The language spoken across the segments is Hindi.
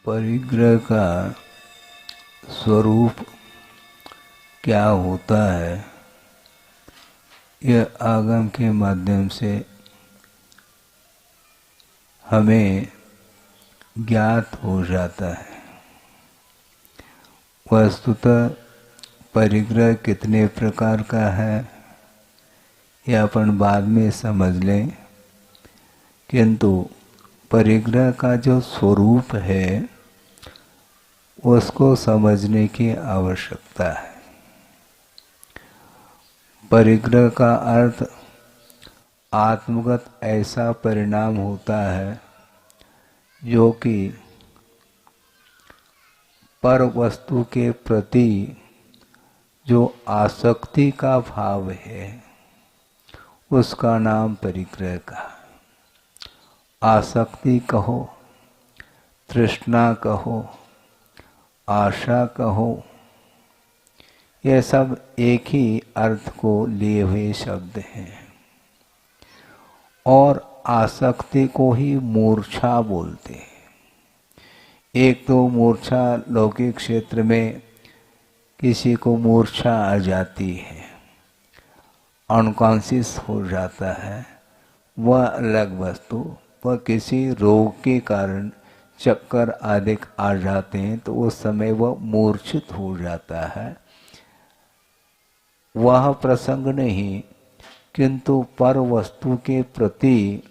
परिग्रह का स्वरूप क्या होता है, यह आगम के माध्यम से हमें ज्ञात हो जाता है। वस्तुतः परिग्रह कितने प्रकार का है यह अपन बाद में समझ लें, किंतु परिग्रह का जो स्वरूप है उसको समझने की आवश्यकता है। परिग्रह का अर्थ आत्मगत ऐसा परिणाम होता है जो कि पर वस्तु के प्रति जो आसक्ति का भाव है उसका नाम परिग्रह का। आसक्ति कहो, तृष्णा कहो, आशा कहो, ये सब एक ही अर्थ को लिए हुए शब्द हैं। और आसक्ति को ही मूर्छा बोलते हैं। एक तो मूर्छा लौकिक क्षेत्र में किसी को मूर्छा आ जाती है, अनकॉन्शियस हो जाता है, वह अलग वस्तु। वह किसी रोग के कारण चक्कर आदि आ जाते हैं तो उस समय वह मूर्छित हो जाता है, वह प्रसंग नहीं। किंतु पर वस्तु के प्रति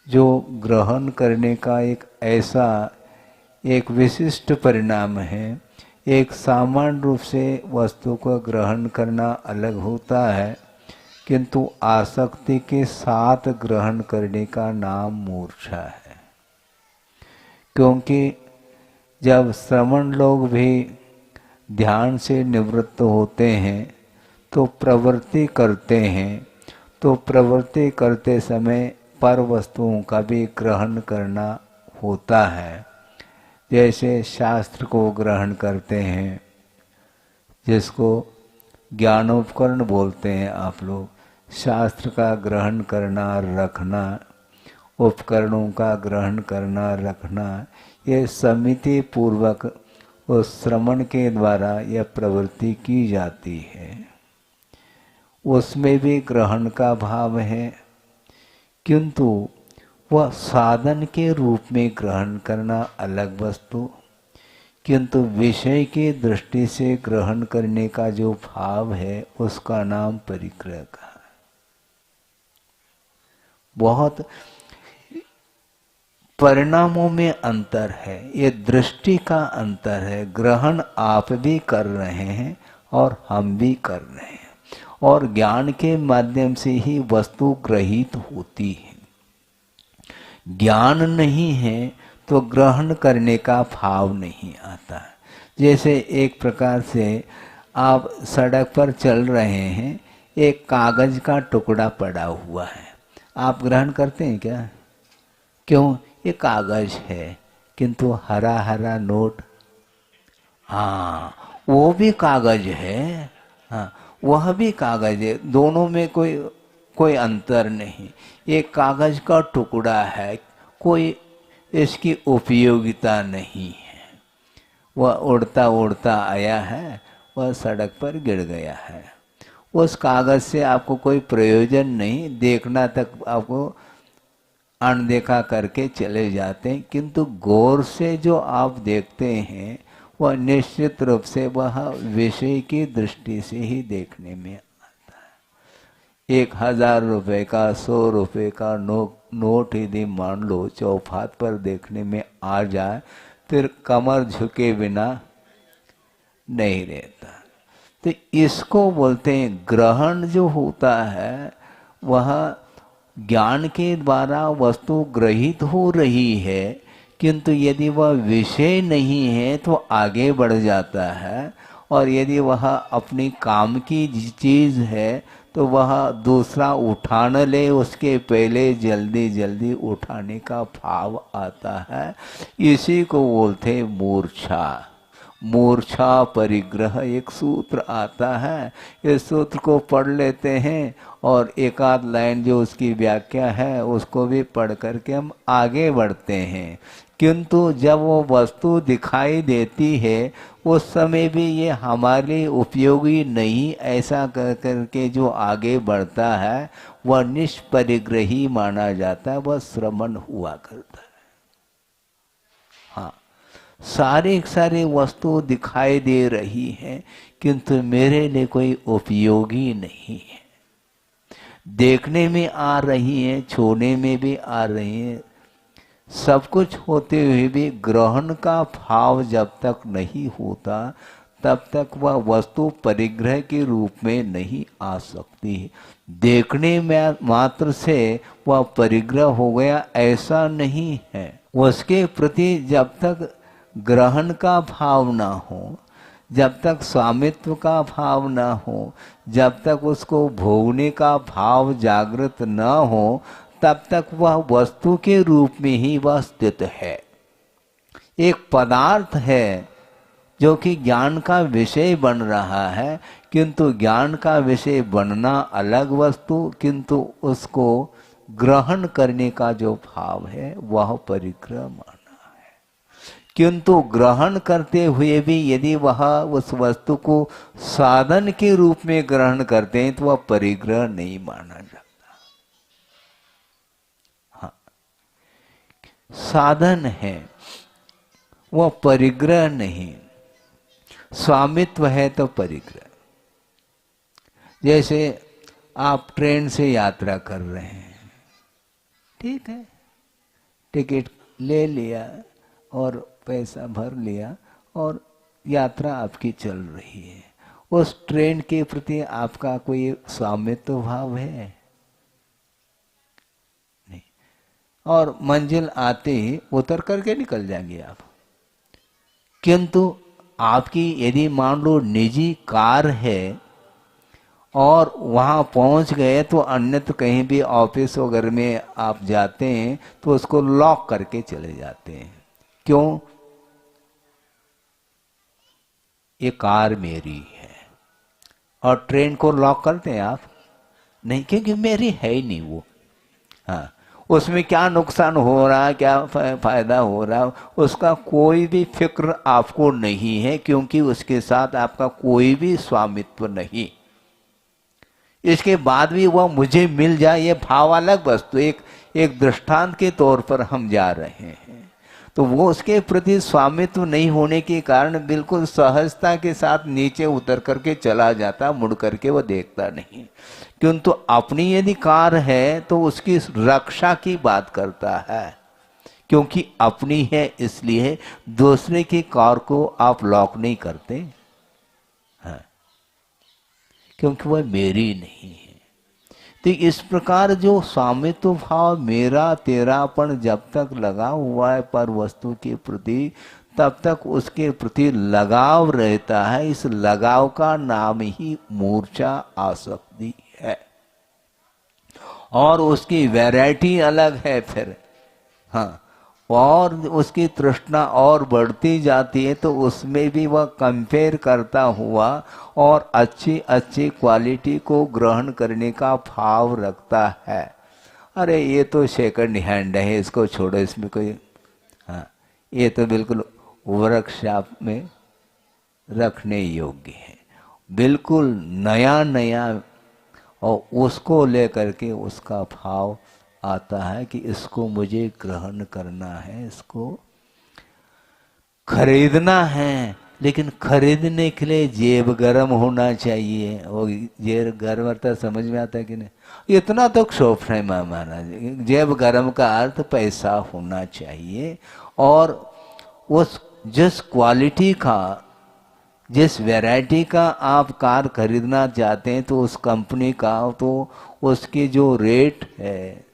जो ग्रहण करने का एक ऐसा एक विशिष्ट परिणाम है, एक सामान्य रूप से वस्तु को ग्रहण करना अलग होता है, किंतु आसक्ति के साथ ग्रहण करने का नाम मूर्छा है। क्योंकि जब श्रमण लोग भी ध्यान से निवृत्त होते हैं तो प्रवृत्ति करते हैं, तो प्रवृत्ति करते समय पर वस्तुओं का भी ग्रहण करना होता है। जैसे शास्त्र को ग्रहण करते हैं, जिसको ज्ञानोपकरण बोलते हैं आप लोग। शास्त्र का ग्रहण करना, रखना, उपकरणों का ग्रहण करना, रखना, ये समिति पूर्वक उस श्रवण के द्वारा यह प्रवृत्ति की जाती है। उसमें भी ग्रहण का भाव है, किंतु वह साधन के रूप में ग्रहण करना अलग वस्तु, किंतु विषय की दृष्टि से ग्रहण करने का जो भाव है उसका नाम परिग्रह का है। बहुत परिणामों में अंतर है, ये दृष्टि का अंतर है। ग्रहण आप भी कर रहे हैं और हम भी कर रहे हैं, और ज्ञान के माध्यम से ही वस्तु ग्रहित होती है। ज्ञान नहीं है तो ग्रहण करने का भाव नहीं आता। जैसे एक प्रकार से आप सड़क पर चल रहे हैं, एक कागज का टुकड़ा पड़ा हुआ है, आप ग्रहण करते हैं क्या? क्यों? ये कागज है, किंतु हरा हरा नोट, हाँ वो भी कागज है, हाँ वह भी कागज है, दोनों में कोई अंतर नहीं। एक कागज का टुकड़ा है, कोई इसकी उपयोगिता नहीं है। वह उड़ता उड़ता आया है, वह सड़क पर गिर गया है। उस कागज से आपको कोई प्रयोजन नहीं, देखना तक आपको अनदेखा करके चले जाते हैं। किंतु गौर से जो आप देखते हैं वह निश्चित रूप से वह विषय की दृष्टि से ही देखने में आता है। 1000 रुपये का, 100 रुपये का नोट यदि मान लो चौफात पर देखने में आ जाए, फिर कमर झुके बिना नहीं रहता। तो इसको बोलते हैं ग्रहण। जो होता है वह ज्ञान के द्वारा वस्तु ग्रहित हो रही है, किंतु यदि वह विषय नहीं है तो आगे बढ़ जाता है, और यदि वह अपनी काम की चीज है तो वह दूसरा उठा न ले, उसके पहले जल्दी जल्दी उठाने का भाव आता है। इसी को बोलते मूर्छा। मूर्छा परिग्रह एक सूत्र आता है, इस सूत्र को पढ़ लेते हैं और एक आध लाइन जो उसकी व्याख्या है उसको भी पढ़ करके हम आगे बढ़ते हैं किंतु जब वो वस्तु दिखाई देती है उस समय भी ये हमारे लिए उपयोगी नहीं ऐसा कर करके जो आगे बढ़ता है वह निष्परिग्रही माना जाता है, वह श्रमण हुआ करता है। हाँ, सारी वस्तु दिखाई दे रही है किंतु मेरे लिए कोई उपयोगी नहीं है। देखने में आ रही है, छूने में भी आ रही है, सब कुछ होते हुए भी ग्रहण का भाव जब तक नहीं होता तब तक वह वस्तु परिग्रह के रूप में नहीं आ सकती। देखने में मात्र से वह परिग्रह हो गया ऐसा नहीं है। उसके प्रति जब तक ग्रहण का भाव ना हो, जब तक स्वामित्व का भाव ना हो, जब तक उसको भोगने का भाव जागृत न हो, तब तक वह वस्तु के रूप में ही वह स्थित है। एक पदार्थ है जो कि ज्ञान का विषय बन रहा है, किंतु ज्ञान का विषय बनना अलग वस्तु, किंतु उसको ग्रहण करने का जो भाव है वह परिग्रह माना है। किंतु ग्रहण करते हुए भी यदि वह उस वस्तु को साधन के रूप में ग्रहण करते हैं तो वह परिग्रह नहीं माना जाता। हाँ, साधन है, वह परिग्रह नहीं। स्वामित्व है तो परिग्रह। जैसे आप ट्रेन से यात्रा कर रहे हैं, ठीक है, टिकट ले लिया और पैसा भर लिया और यात्रा आपकी चल रही है। उस ट्रेन के प्रति आपका कोई स्वामित्व भाव है? नहीं। और मंजिल आते ही उतर करके निकल जाएंगे आप। किंतु आपकी यदि मान लो निजी कार है और वहाँ पहुँच गए तो अन्यत्र कहीं भी ऑफिस वगैरह में आप जाते हैं तो उसको लॉक करके चले जाते हैं। क्यों? ये कार मेरी है। और ट्रेन को लॉक करते हैं आप? नहीं, क्योंकि मेरी है ही नहीं वो। हाँ, उसमें क्या नुकसान हो रहा है, क्या फायदा हो रहा है, उसका कोई भी फिक्र आपको नहीं है, क्योंकि उसके साथ आपका कोई भी स्वामित्व नहीं। इसके बाद भी वह मुझे मिल जाए ये भाव अलग वस्तु। एक दृष्टांत के तौर पर हम जा रहे हैं, तो वो उसके प्रति स्वामित्व नहीं होने के कारण बिल्कुल सहजता के साथ नीचे उतर करके चला जाता, मुड़ करके वो देखता नहीं। किंतु अपनी यदि कार है तो उसकी रक्षा की बात करता है, क्योंकि अपनी है इसलिए दूसरे की कार को आप लॉक नहीं करते हैं, क्योंकि वह मेरी नहीं है। तो इस प्रकार जो स्वामित्व भाव मेरा तेरापन जब तक लगा हुआ है पर वस्तु के प्रति, तब तक उसके प्रति लगाव रहता है। इस लगाव का नाम ही मूर्छा आसक्ति है। और उसकी वैरायटी अलग है फिर। हाँ, और उसकी तृष्णा और बढ़ती जाती है तो उसमें भी वह कंपेयर करता हुआ और अच्छी अच्छी क्वालिटी को ग्रहण करने का भाव रखता है। अरे ये तो सेकंड हैंड है, इसको छोड़ो, इसमें कोई, हाँ, ये तो बिल्कुल वर्कशॉप में रखने योग्य है, बिल्कुल नया नया। और उसको लेकर के उसका भाव आता है कि इसको मुझे ग्रहण करना है, इसको खरीदना है। लेकिन खरीदने के लिए जेब गर्म होना चाहिए। वो जेब गर्म अर्थ समझ में आता है कि नहीं? इतना तो क्षोभ है महाराज। जेब गर्म का अर्थ पैसा होना चाहिए। और उस जिस क्वालिटी का, जिस वैरायटी का आप कार खरीदना चाहते हैं तो उस कंपनी का तो उसकी जो रेट है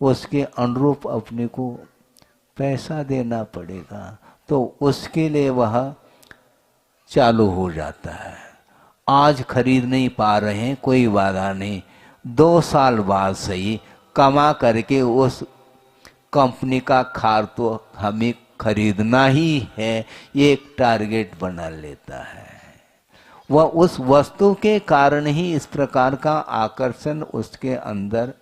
उसके अनुरूप अपने को पैसा देना पड़ेगा। तो उसके लिए वह चालू हो जाता है। आज खरीद नहीं पा रहे हैं, कोई बाधा नहीं, 2 साल बाद सही कमा करके उस कंपनी का कार तो हमें खरीदना ही है, ये एक टारगेट बना लेता है। वह उस वस्तु के कारण ही इस प्रकार का आकर्षण उसके अंदर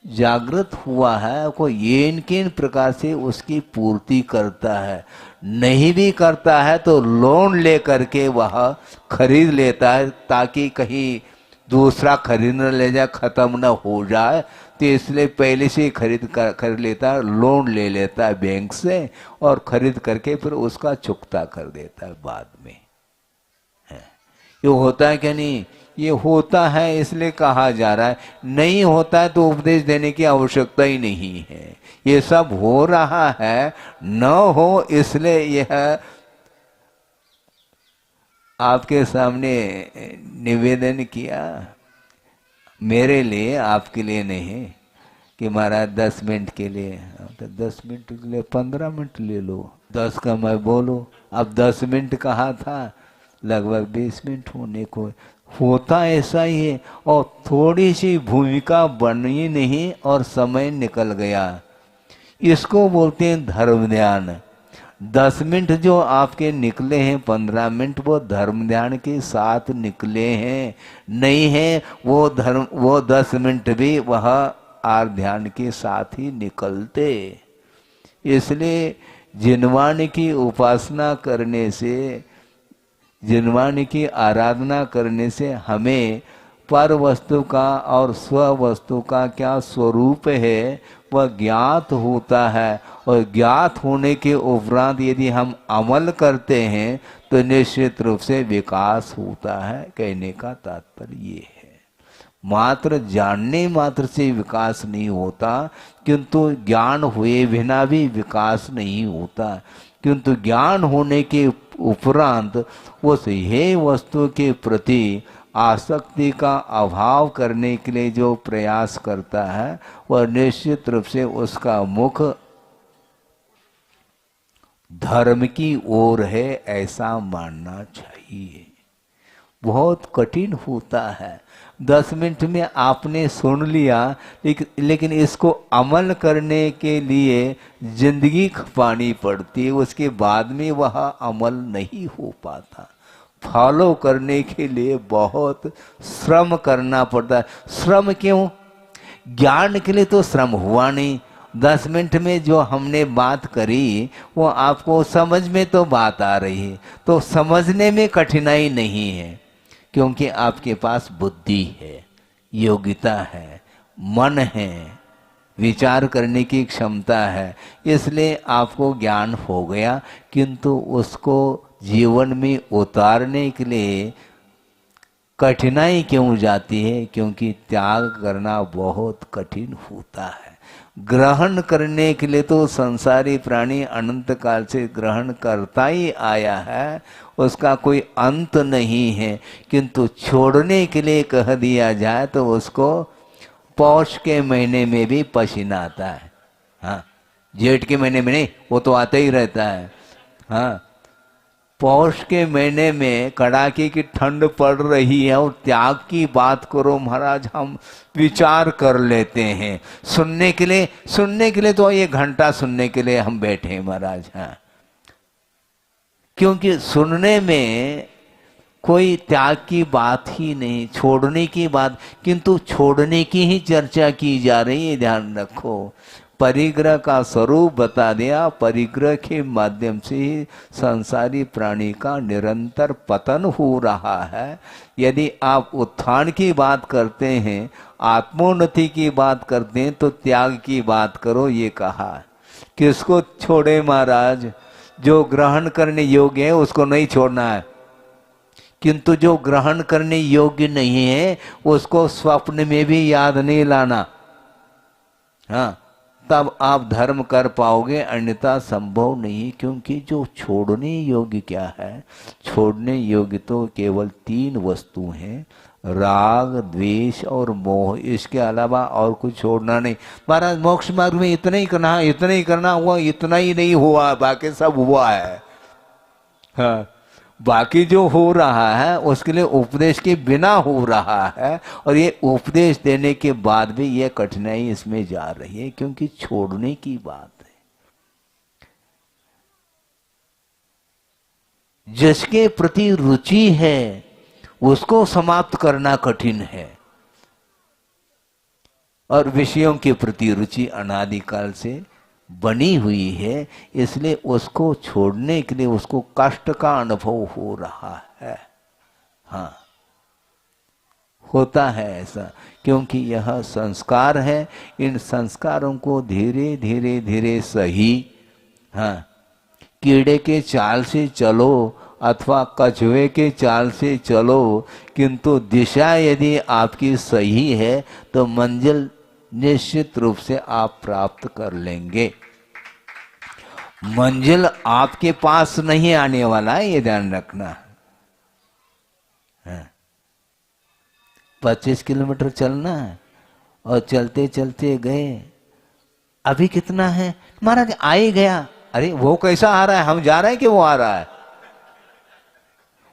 जागृत हुआ है को ये किन प्रकार से उसकी पूर्ति करता है। नहीं भी करता है तो लोन ले करके वह खरीद लेता है, ताकि कहीं दूसरा खरीद न ले जाए, खत्म न हो जाए, तो इसलिए पहले से ही खरीद लेता है, लोन ले लेता है बैंक से और खरीद करके फिर उसका चुकता कर देता है बाद में। ये होता है क्या? नहीं, ये होता है इसलिए कहा जा रहा है। नहीं होता है तो उपदेश देने की आवश्यकता ही नहीं है। ये सब हो रहा है, न हो इसलिए यह आपके सामने निवेदन किया, मेरे लिए, आपके लिए नहीं कि महाराज 10 मिनट के लिए, तो 10 मिनट के लिए 15 मिनट ले लो, 10 का मैं बोलूं। अब 10 मिनट कहा था, लगभग 20 मिनट होने को। होता ऐसा ही है, और थोड़ी सी भूमिका बनी नहीं और समय निकल गया। इसको बोलते हैं धर्म ध्यान। 10 मिनट जो आपके निकले हैं, 15 मिनट वो धर्म ध्यान के साथ निकले हैं, नहीं है वो 10 मिनट भी वह आर ध्यान के साथ ही निकलते। इसलिए जिनवाणी की उपासना करने से, जिनवाणी की आराधना करने से हमें पर वस्तु का और स्व वस्तु का क्या स्वरूप है वह ज्ञात होता है। और ज्ञात होने के उपरांत यदि हम अमल करते हैं तो निश्चित रूप से विकास होता है। कहने का तात्पर्य ये है, मात्र जानने मात्र से विकास नहीं होता, किंतु ज्ञान हुए बिना भी विकास नहीं होता। किंतु ज्ञान होने के उपरांत उस हे वस्तु के प्रति आसक्ति का अभाव करने के लिए जो प्रयास करता है वह निश्चित रूप से उसका मुख धर्म की ओर है, ऐसा मानना चाहिए। बहुत कठिन होता है। 10 मिनट में आपने सुन लिया, लेकिन इसको अमल करने के लिए जिंदगी खपानी पड़ती है, उसके बाद में वह अमल नहीं हो पाता। फॉलो करने के लिए बहुत श्रम करना पड़ता है। श्रम क्यों? ज्ञान के लिए तो श्रम हुआ नहीं। 10 मिनट में जो हमने बात करी वो आपको समझ में तो बात आ रही है, तो समझने में कठिनाई नहीं है, क्योंकि आपके पास बुद्धि है, योग्यता है, मन है, विचार करने की क्षमता है, इसलिए आपको ज्ञान हो गया। किंतु उसको जीवन में उतारने के लिए कठिनाई क्यों जाती है? क्योंकि त्याग करना बहुत कठिन होता है। ग्रहण करने के लिए तो संसारी प्राणी अनंत काल से ग्रहण करता ही आया है, उसका कोई अंत नहीं है। किंतु छोड़ने के लिए कह दिया जाए तो उसको पौष के महीने में भी पसीना आता है। हाँ, जेठ के महीने में नहीं, वो तो आता ही रहता है। हाँ, पौष के महीने में कड़ाके की ठंड पड़ रही है और त्याग की बात करो महाराज, हम विचार कर लेते हैं। सुनने के लिए तो ये घंटा सुनने के लिए हम बैठे हैं महाराज। हाँ, क्योंकि सुनने में कोई त्याग की बात ही नहीं, छोड़ने की बात, किंतु छोड़ने की ही चर्चा की जा रही है। ध्यान रखो, परिग्रह का स्वरूप बता दिया। परिग्रह के माध्यम से ही संसारी प्राणी का निरंतर पतन हो रहा है। यदि आप उत्थान की बात करते हैं, आत्मोन्नति की बात करते हैं, तो त्याग की बात करो, ये कहा। किसको छोड़े महाराज? जो ग्रहण करने योग्य है उसको नहीं छोड़ना है, किंतु जो ग्रहण करने योग्य नहीं है उसको स्वप्न में भी याद नहीं लाना। हाँ, तब आप धर्म कर पाओगे, अन्यथा संभव नहीं। क्योंकि जो छोड़ने योग्य क्या है? छोड़ने योग्य तो केवल 3 वस्तु हैं, राग, द्वेष और मोह। इसके अलावा और कुछ छोड़ना नहीं। महाराज मोक्ष मार्ग में इतना ही करना, इतना ही करना हुआ, इतना ही नहीं हुआ, बाकी सब हुआ है। हाँ, बाकी जो हो रहा है उसके लिए उपदेश के बिना हो रहा है, और ये उपदेश देने के बाद भी ये कठिनाई इसमें जा रही है, क्योंकि छोड़ने की बात है। जिसके प्रति रुचि है उसको समाप्त करना कठिन है। और विषयों के प्रति रुचि अनादिकाल से बनी हुई है, इसलिए उसको छोड़ने के लिए उसको कष्ट का अनुभव हो रहा है। हाँ, होता है ऐसा, क्योंकि यह संस्कार है। इन संस्कारों को धीरे धीरे धीरे सही, हाँ, कीड़े के चाल से चलो अथवा कछुए के चाल से चलो, किंतु दिशा यदि आपकी सही है तो मंजिल निश्चित रूप से आप प्राप्त कर लेंगे। मंजिल आपके पास नहीं आने वाला है, ये ध्यान रखना। 25 किलोमीटर चलना है और चलते चलते गए, अभी कितना है महाराज, आ ही गया। अरे वो कैसा आ रहा है, हम जा रहे हैं कि वो आ रहा है?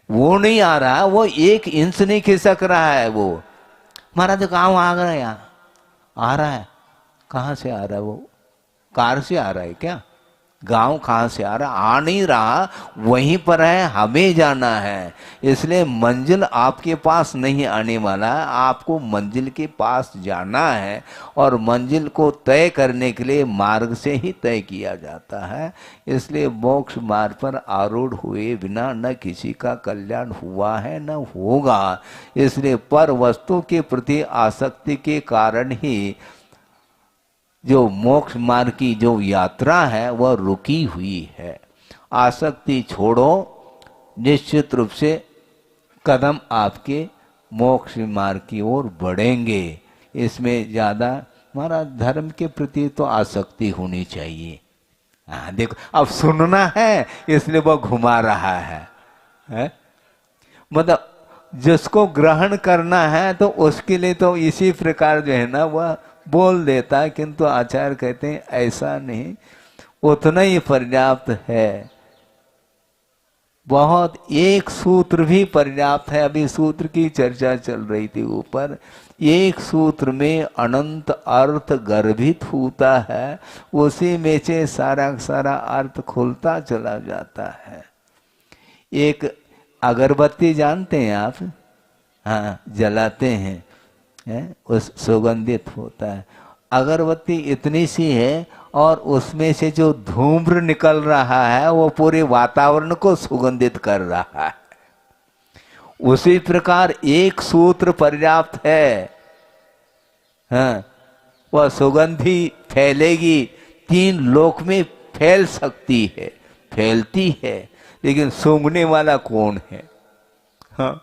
वो नहीं आ रहा है, वो 1 इंच नहीं खिसक रहा है। वो महाराज कहाँ आ गया, आ रहा है। कहाँ से आ रहा है वो? कार से आ रहा है क्या? गांव कहाँ से आ रहा? आ नहीं रहा, वहीं पर है, हमें जाना है। इसलिए मंजिल आपके पास नहीं आने वाला है, आपको मंजिल के पास जाना है। और मंजिल को तय करने के लिए मार्ग से ही तय किया जाता है। इसलिए मोक्ष मार्ग पर आरूढ़ हुए बिना न किसी का कल्याण हुआ है न होगा। इसलिए पर वस्तु के प्रति आसक्ति के कारण ही जो मोक्ष मार्ग की जो यात्रा है वह रुकी हुई है। आसक्ति छोड़ो, निश्चित रूप से कदम आपके मोक्ष मार्ग की ओर बढ़ेंगे। इसमें ज़्यादा महाराज धर्म के प्रति तो आसक्ति होनी चाहिए। हाँ देखो, अब सुनना है इसलिए वह घुमा रहा है? मतलब जिसको ग्रहण करना है तो उसके लिए तो इसी प्रकार जो है ना वह बोल देता है, किंतु आचार्य कहते हैं ऐसा नहीं, उतना ही पर्याप्त है। बहुत एक सूत्र भी पर्याप्त है। अभी सूत्र की चर्चा चल रही थी ऊपर, एक सूत्र में अनंत अर्थ गर्भित होता है, उसी में से सारा सारा अर्थ खुलता चला जाता है। एक अगरबत्ती जानते हैं आप? हाँ, जलाते हैं, उस सुगंधित होता है। अगरबत्ती इतनी सी है और उसमें से जो धूम्र निकल रहा है वो पूरे वातावरण को सुगंधित कर रहा है। उसी प्रकार एक सूत्र पर्याप्त है। हाँ, वह सुगंधी फैलेगी, 3 लोक में फैल सकती है, फैलती है, लेकिन सूंघने वाला कौन है? हाँ,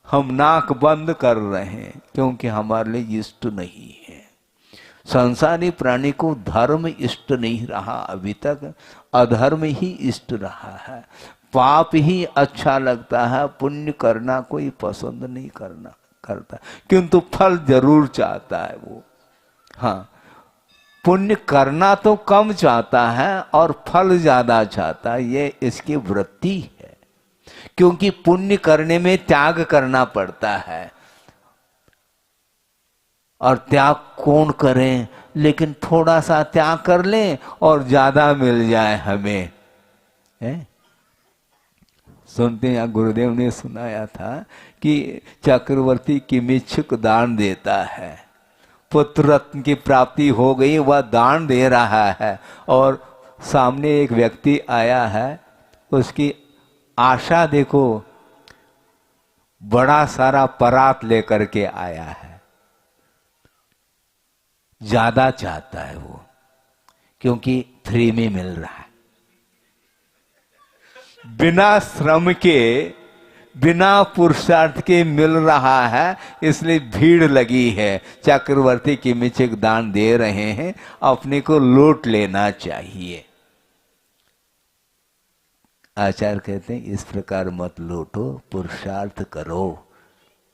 हम नाक बंद कर रहे हैं क्योंकि हमारे लिए इष्ट नहीं है। संसारी प्राणी को धर्म इष्ट नहीं रहा, अभी तक अधर्म ही इष्ट रहा है। पाप ही अच्छा लगता है, पुण्य करना कोई पसंद नहीं करता, किंतु फल जरूर चाहता है वो। हाँ, पुण्य करना तो कम चाहता है और फल ज्यादा चाहता है, ये इसकी वृत्ति है। क्योंकि पुण्य करने में त्याग करना पड़ता है, और त्याग कौन करें, लेकिन थोड़ा सा त्याग कर लें और ज्यादा मिल जाए हमें, है? सुनते हैं, गुरुदेव ने सुनाया था कि चक्रवर्ती किमिच्छुक दान देता है, पुत्र रत्न की प्राप्ति हो गई, वह दान दे रहा है, और सामने एक व्यक्ति आया है, उसकी आशा देखो, बड़ा सारा परात लेकर के आया है, ज्यादा चाहता है वो, क्योंकि फ्री में मिल रहा है, बिना श्रम के, बिना पुरुषार्थ के मिल रहा है, इसलिए भीड़ लगी है। चक्रवर्ती किमिच्छुक दान दे रहे हैं, अपने को लूट लेना चाहिए। आचार्य कहते हैं इस प्रकार मत लूटो, पुरुषार्थ करो।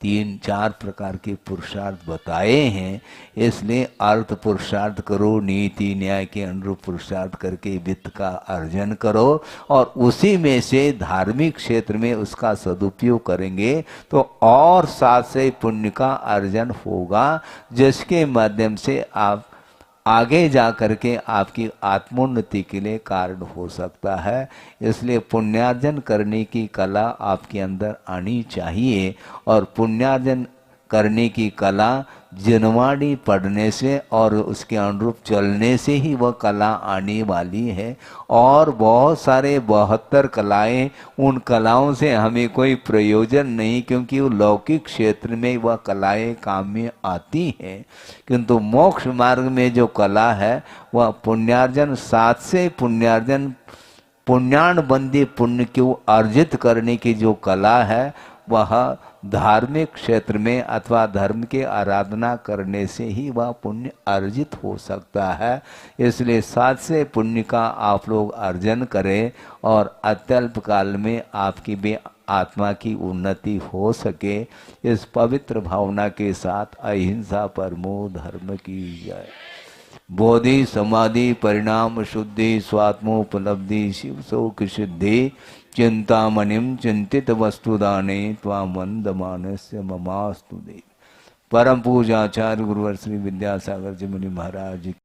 3-4 प्रकार के पुरुषार्थ बताए हैं, इसलिए अर्थ पुरुषार्थ करो, नीति न्याय के अनुरूप पुरुषार्थ करके वित्त का अर्जन करो, और उसी में से धार्मिक क्षेत्र में उसका सदुपयोग करेंगे तो और साथ से पुण्य का अर्जन होगा, जिसके माध्यम से आप आगे जा करके आपकी आत्मोन्नति के लिए कारण हो सकता है। इसलिए पुण्यार्जन करने की कला आपके अंदर आनी चाहिए, और पुण्यार्जन करने की कला जनवाणी पढ़ने से और उसके अनुरूप चलने से ही वह कला आने वाली है। और बहुत सारे 72 कलाएं, उन कलाओं से हमें कोई प्रयोजन नहीं, क्योंकि वो लौकिक क्षेत्र में वह कलाएं काम में आती हैं। किंतु मोक्ष मार्ग में जो कला है वह पुण्यार्जन, साथ से पुण्यार्जन, पुण्यान बंदी पुण्य को अर्जित करने की जो कला है वह धार्मिक क्षेत्र में अथवा धर्म के आराधना करने से ही वह पुण्य अर्जित हो सकता है। इसलिए साथ से पुण्य का आप लोग अर्जन करें और अत्यल्प काल में आपकी भी आत्मा की उन्नति हो सके। इस पवित्र भावना के साथ अहिंसा परमो धर्म की जय। बोधि समाधि परिणाम शुद्धि स्वात्मोपलब्धि शिव शोक सिद्धि चिंतामणिम चिंतित वस्तुदाने त्वामंद मानस्य ममास्तु दे। परम पूजाचार्य गुरुवर श्री विद्यासागर जी मुनि महाराज।